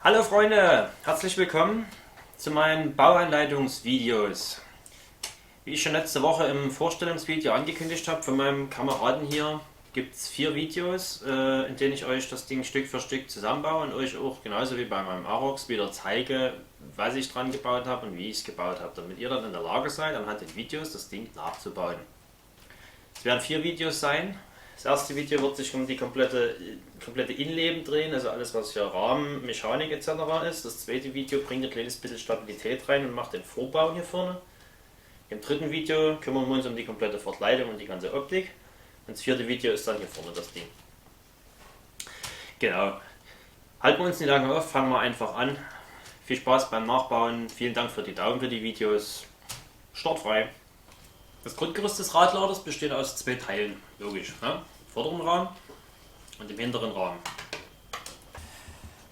Hallo Freunde, herzlich willkommen zu meinen Bauanleitungsvideos. Wie ich schon letzte Woche im Vorstellungsvideo angekündigt habe von meinem Kameraden hier, gibt es 4 Videos, in denen ich euch das Ding Stück für Stück zusammenbaue und euch auch genauso wie bei meinem Arox wieder zeige, was ich dran gebaut habe und wie ich es gebaut habe, damit ihr dann in der Lage seid, anhand den Videos das Ding nachzubauen. Es werden 4 Videos sein. Das erste Video wird sich um die komplette Innenleben drehen, also alles was hier Rahmen, Mechanik etc. ist. Das zweite Video bringt ein kleines bisschen Stabilität rein und macht den Vorbau hier vorne. Im dritten Video kümmern wir uns um die komplette Verkleidung und die ganze Optik. Und das vierte Video ist dann hier vorne das Ding. Genau. Halten wir uns nicht lange auf, fangen wir einfach an. Viel Spaß beim Nachbauen. Vielen Dank für die Daumen für die Videos. Startfrei. Das Grundgerüst des Radladers besteht aus 2 Teilen, logisch. Ne? Vorderen Rahmen und dem hinteren Rahmen.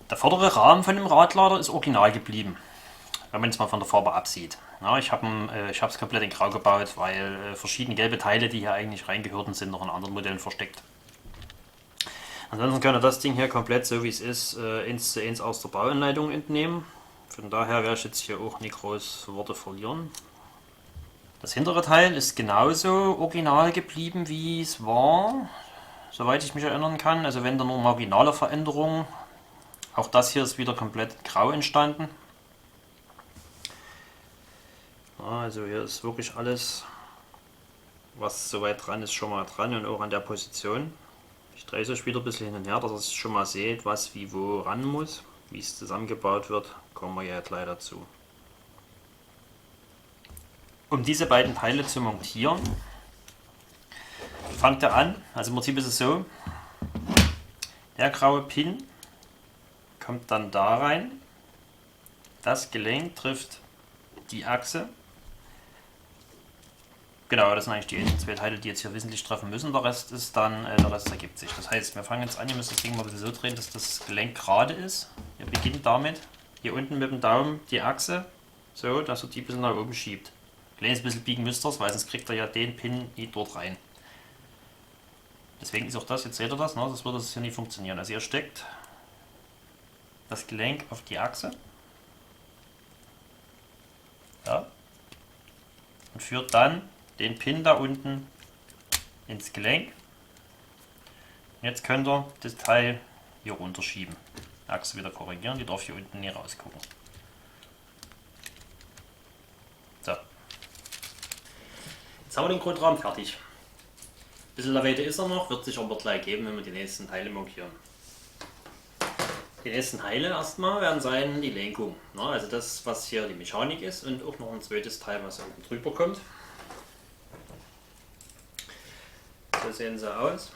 Der vordere Rahmen von dem Radlader ist original geblieben, wenn man es mal von der Farbe absieht. Ja, ich habe es komplett in Grau gebaut, weil verschiedene gelbe Teile, die hier eigentlich reingehörten, sind noch in anderen Modellen versteckt. Ansonsten kann er das Ding hier komplett, so wie es ist, 1:1 aus der Bauanleitung entnehmen. Von daher werde ich jetzt hier auch nicht groß Worte verlieren. Das hintere Teil ist genauso original geblieben, wie es war, soweit ich mich erinnern kann. Also wenn da nur marginale Veränderungen. Auch das hier ist wieder komplett grau entstanden. Ja, also hier ist wirklich alles, was soweit dran ist, schon mal dran und auch an der Position. Ich drehe es euch wieder ein bisschen hin und her, dass ihr schon mal seht, was wie wo ran muss. Wie es zusammengebaut wird, kommen wir ja gleich dazu. Um diese beiden Teile zu montieren, fangt er an. Also im Prinzip ist es so, der graue Pin kommt dann da rein, das Gelenk trifft die Achse. Genau, das sind eigentlich die 2 Teile, die jetzt hier wesentlich treffen müssen. Der Rest ergibt sich. Das heißt, wir fangen jetzt an, ihr müsst das Ding mal ein bisschen so drehen, dass das Gelenk gerade ist. Ihr beginnt damit, hier unten mit dem Daumen die Achse, so, dass ihr die ein bisschen nach oben schiebt. Kleines bisschen biegen müsst ihr es, weil sonst kriegt ihr ja den Pin nie dort rein. Deswegen ist auch das, jetzt seht ihr das, ne? Das würde das hier nicht funktionieren. Also ihr steckt das Gelenk auf die Achse. Ja. Und führt dann den Pin da unten ins Gelenk. Jetzt könnt ihr das Teil hier runterschieben. Die Achse wieder korrigieren, die darf hier unten nie rausgucken. So. Jetzt haben wir den Grundrahmen fertig. Ein bisschen Lavette ist er noch, wird sich aber gleich geben, wenn wir die nächsten Teile montieren. Die nächsten Teile erstmal werden sein die Lenkung. Also das, was hier die Mechanik ist und auch noch ein zweites Teil, was unten drüber kommt. So sehen sie aus.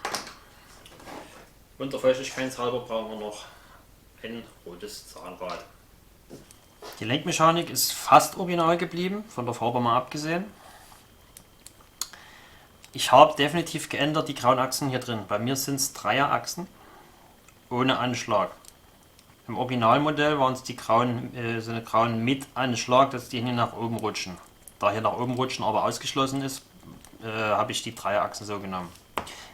Und der Feuchtigkeitshalber brauchen wir noch ein rotes Zahnrad. Die Lenkmechanik ist fast original geblieben, von der Farbe mal abgesehen. Ich habe definitiv geändert die grauen Achsen hier drin. Bei mir sind es 3er Achsen ohne Anschlag. Im Originalmodell waren es die grauen, so eine grauen mit Anschlag, dass die hier nach oben rutschen. Da hier nach oben rutschen aber ausgeschlossen ist, habe ich die 3er Achsen so genommen.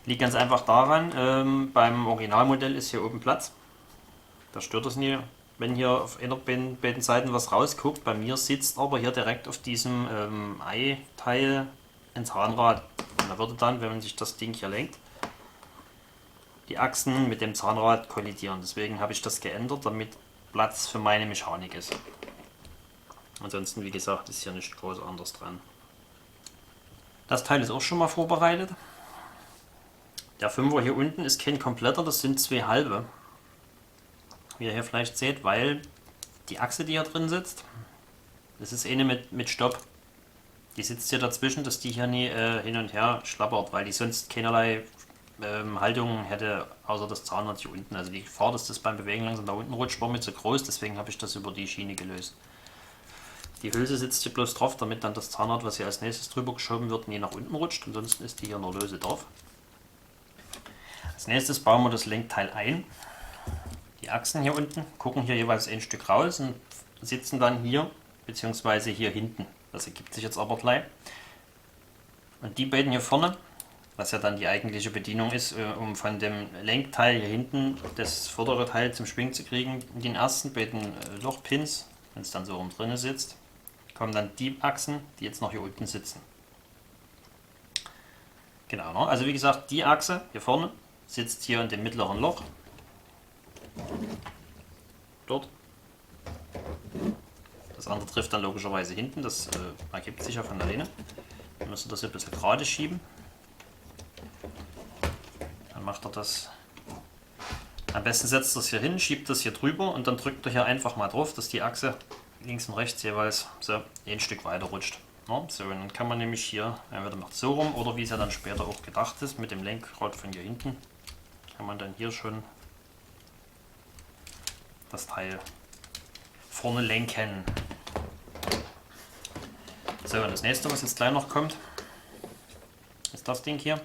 Liegt ganz einfach daran, beim Originalmodell ist hier oben Platz. Da stört es nie, wenn hier auf einer beiden Seiten was rausguckt. Bei mir sitzt aber hier direkt auf diesem Ei-Teil ein Zahnrad. Und da würde dann, wenn man sich das Ding hier lenkt, die Achsen mit dem Zahnrad kollidieren. Deswegen habe ich das geändert, damit Platz für meine Mechanik ist. Ansonsten, wie gesagt, ist hier nicht groß anders dran. Das Teil ist auch schon mal vorbereitet. Der 5er hier unten ist kein kompletter, das sind 2 halbe. Wie ihr hier vielleicht seht, weil die Achse, die hier drin sitzt, das ist eine mit Stopp. Die sitzt hier dazwischen, dass die hier nie hin und her schlappert, weil die sonst keinerlei Haltung hätte, außer das Zahnrad hier unten. Also die Gefahr, dass das beim Bewegen langsam da unten rutscht, war mir zu groß, deswegen habe ich das über die Schiene gelöst. Die Hülse sitzt hier bloß drauf, damit dann das Zahnrad, was hier als nächstes drüber geschoben wird, nie nach unten rutscht. Ansonsten ist die hier nur lose drauf. Als nächstes bauen wir das Lenkteil ein. Die Achsen hier unten gucken hier jeweils ein Stück raus und sitzen dann hier bzw. hier hinten. Das ergibt sich jetzt aber gleich. Und die beiden hier vorne, was ja dann die eigentliche Bedienung ist, um von dem Lenkteil hier hinten das vordere Teil zum Schwingen zu kriegen. In den ersten beiden Lochpins, wenn es dann so rum drin sitzt, kommen dann die Achsen, die jetzt noch hier unten sitzen. Genau, ne? Also wie gesagt, die Achse hier vorne sitzt hier in dem mittleren Loch. Dort. Das andere trifft dann logischerweise hinten, das ergibt sich ja von alleine. Dann müsst ihr das hier ein bisschen gerade schieben. Dann macht er das. Am besten setzt ihr das hier hin, schiebt das hier drüber und dann drückt ihr hier einfach mal drauf, dass die Achse links und rechts jeweils so ein Stück weiter rutscht. Ja, so, und dann kann man nämlich hier, entweder macht so rum oder wie es ja dann später auch gedacht ist, mit dem Lenkrad von hier hinten, kann man dann hier schon das Teil vorne lenken. So, und das nächste, was jetzt gleich noch kommt, ist das Ding hier.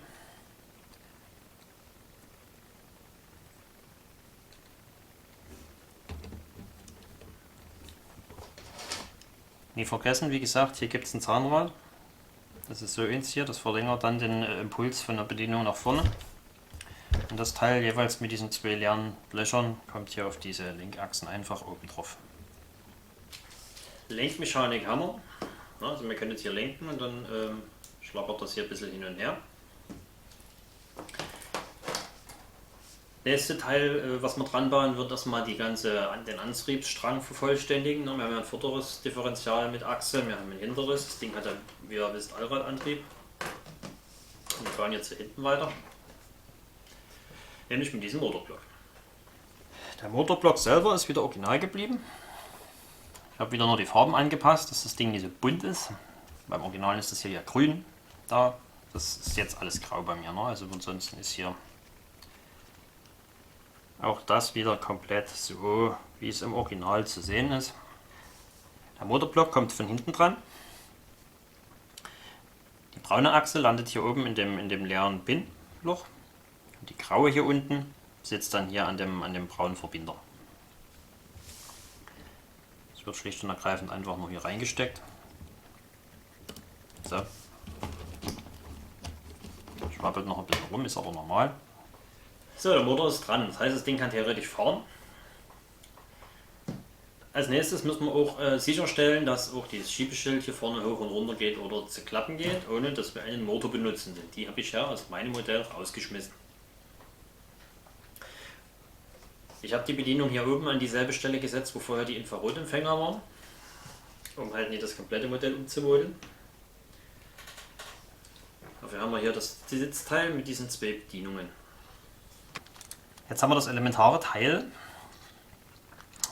Nie vergessen, wie gesagt, hier gibt es ein Zahnrad. Das ist so eins hier, das verlängert dann den Impuls von der Bedienung nach vorne. Und das Teil jeweils mit diesen zwei leeren Löchern kommt hier auf diese Lenkachsen einfach oben drauf. Lenkmechanik haben wir. Also wir können jetzt hier lenken und dann schlappert das hier ein bisschen hin und her. Nächste Teil, was wir dran bauen, wird erstmal den Antriebsstrang vervollständigen. Wir haben ja ein vorderes Differential mit Achse, wir haben ein hinteres. Das Ding hat ja, wie ihr wisst, Allradantrieb. Und wir fahren jetzt hier hinten weiter. Nämlich mit diesem Motorblock. Der Motorblock selber ist wieder original geblieben. Ich habe wieder nur die Farben angepasst, dass das Ding nicht so bunt ist. Beim Original ist das hier ja grün da. Das ist jetzt alles grau bei mir. Ne? Also ansonsten ist hier auch das wieder komplett so, wie es im Original zu sehen ist. Der Motorblock kommt von hinten dran. Die braune Achse landet hier oben in dem leeren Pin-Loch. Die graue hier unten sitzt dann hier an dem braunen Verbinder. Das wird schlicht und ergreifend einfach nur hier reingesteckt. So. Schwabbelt noch ein bisschen rum, ist aber normal. So, der Motor ist dran, das heißt, das Ding kann theoretisch fahren. Als nächstes müssen wir auch sicherstellen, dass auch dieses Schiebeschild hier vorne hoch und runter geht oder zu klappen geht, ohne dass wir einen Motor benutzen. Denn die habe ich ja aus meinem Modell rausgeschmissen. Ich habe die Bedienung hier oben an dieselbe Stelle gesetzt, wo vorher die Infrarotempfänger waren, um halt nicht das komplette Modell umzumodeln. Dafür haben wir hier das Sitzteil mit diesen zwei Bedienungen. Jetzt haben wir das elementare Teil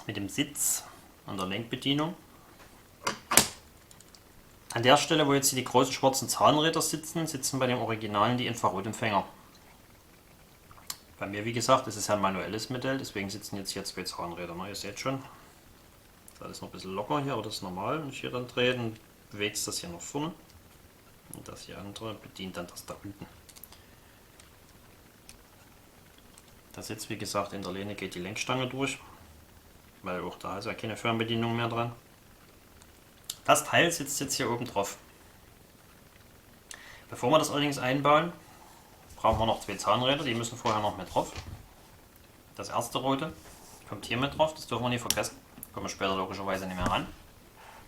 mit dem Sitz und der Lenkbedienung. An der Stelle, wo jetzt hier die großen schwarzen Zahnräder sitzen, sitzen bei dem Originalen die Infrarotempfänger. Bei mir, wie gesagt, ist es ja ein manuelles Modell, deswegen sitzen jetzt hier zwei Zahnräder. Ihr seht schon, das ist noch ein bisschen locker hier, aber das ist normal. Wenn ich hier dann drehe, dann bewegt es das hier nach vorne. Und das hier andere bedient dann das da unten. Das jetzt, wie gesagt, in der Lehne geht die Lenkstange durch, weil auch da ist ja keine Fernbedienung mehr dran. Das Teil sitzt jetzt hier oben drauf. Bevor wir das allerdings einbauen, brauchen wir noch zwei Zahnräder, die müssen vorher noch mit drauf. Das erste rote kommt hier mit drauf, das dürfen wir nicht vergessen. Kommen wir später logischerweise nicht mehr ran.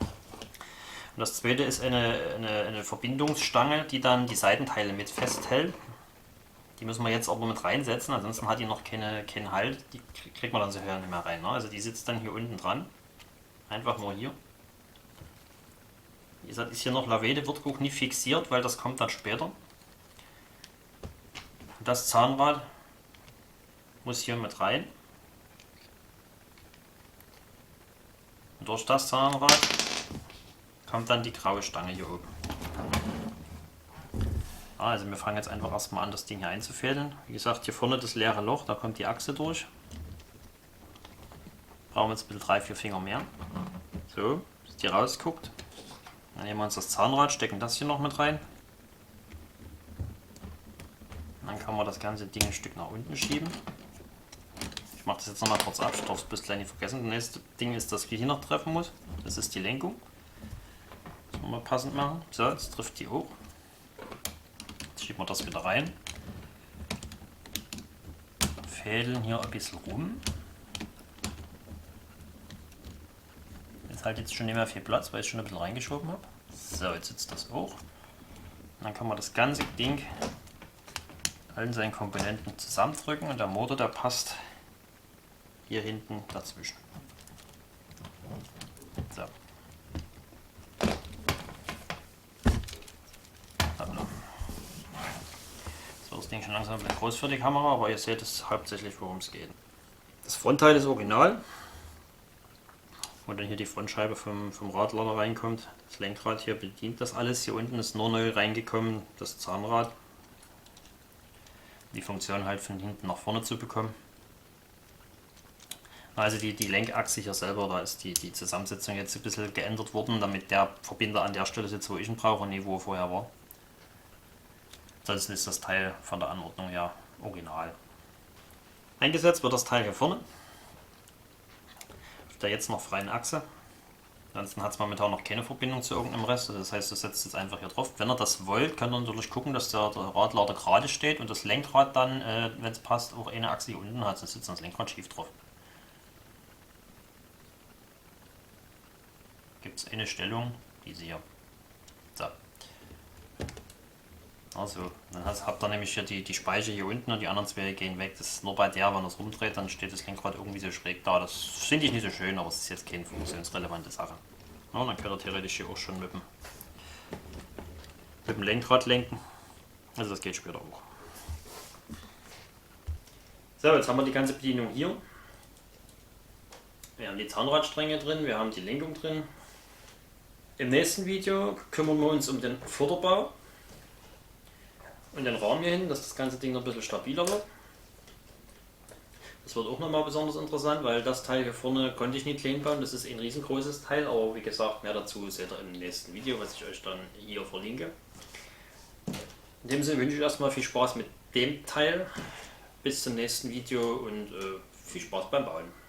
Und das zweite ist eine Verbindungsstange, die dann die Seitenteile mit festhält. Die müssen wir jetzt aber mit reinsetzen, ansonsten hat die noch keinen Halt. Die kriegt man dann so höher nicht mehr rein. Ne? Also die sitzt dann hier unten dran. Einfach nur hier. Wie gesagt, ist hier noch Lavede, wird auch nicht fixiert, weil das kommt dann später. Und das Zahnrad muss hier mit rein. Und durch das Zahnrad kommt dann die graue Stange hier oben. Also wir fangen jetzt einfach erstmal an, das Ding hier einzufädeln. Wie gesagt, hier vorne das leere Loch, da kommt die Achse durch. Brauchen wir jetzt ein bisschen 3-4 Finger mehr. So, dass die rausguckt. Dann nehmen wir uns das Zahnrad, stecken das hier noch mit rein. Und dann kann man das ganze Ding ein Stück nach unten schieben. Ich mache das jetzt nochmal kurz ab, ich darf es bis gleich nicht vergessen. Das nächste Ding ist, das wir hier noch treffen muss. Das ist die Lenkung. Das müssen wir mal passend machen. So, jetzt trifft die hoch. Jetzt schieben wir das wieder rein. Fädeln hier ein bisschen rum. Jetzt halt jetzt schon nicht mehr viel Platz, weil ich schon ein bisschen reingeschoben habe. So, jetzt sitzt das auch. Dann kann man das ganze Ding allen seinen Komponenten zusammendrücken und der Motor, der passt hier hinten dazwischen. So. So, das Ding schon langsam ein bisschen groß für die Kamera, aber ihr seht es hauptsächlich, worum es geht. Das Frontteil ist original, wo dann hier die Frontscheibe vom Radlader reinkommt. Das Lenkrad hier bedient das alles. Hier unten ist nur neu reingekommen, das Zahnrad. Die Funktion halt von hinten nach vorne zu bekommen. Also die Lenkachse hier selber, da ist die Zusammensetzung jetzt ein bisschen geändert worden, damit der Verbinder an der Stelle sitzt, wo ich ihn brauche und nicht wo er vorher war. Ansonsten ist das Teil von der Anordnung her original. Eingesetzt wird das Teil hier vorne, auf der jetzt noch freien Achse. Ansonsten hat es momentan noch keine Verbindung zu irgendeinem Rest, das heißt, du setzt jetzt einfach hier drauf. Wenn ihr das wollt, könnt ihr natürlich gucken, dass der Radlader gerade steht und das Lenkrad dann, wenn es passt, auch eine Achse hier unten hat, sonst sitzt das Lenkrad schief drauf. Gibt es eine Stellung, diese hier. So. Also, dann habt ihr nämlich hier die Speiche hier unten und die anderen zwei gehen weg. Das ist nur bei der, wenn ihr es rumdreht, dann steht das Lenkrad irgendwie so schräg da. Das finde ich nicht so schön, aber es ist jetzt keine funktionsrelevante Sache. Ja, dann könnt ihr theoretisch hier auch schon mit dem Lenkrad lenken. Also das geht später auch. So, jetzt haben wir die ganze Bedienung hier. Wir haben die Zahnradstränge drin, wir haben die Lenkung drin. Im nächsten Video kümmern wir uns um den Vorderbau und den Rahmen hier hin, dass das ganze Ding noch ein bisschen stabiler wird. Das wird auch nochmal besonders interessant, weil das Teil hier vorne konnte ich nicht clean bauen, das ist ein riesengroßes Teil, aber wie gesagt, mehr dazu seht ihr im nächsten Video, was ich euch dann hier verlinke. In dem Sinne wünsche ich erstmal viel Spaß mit dem Teil, bis zum nächsten Video und viel Spaß beim Bauen.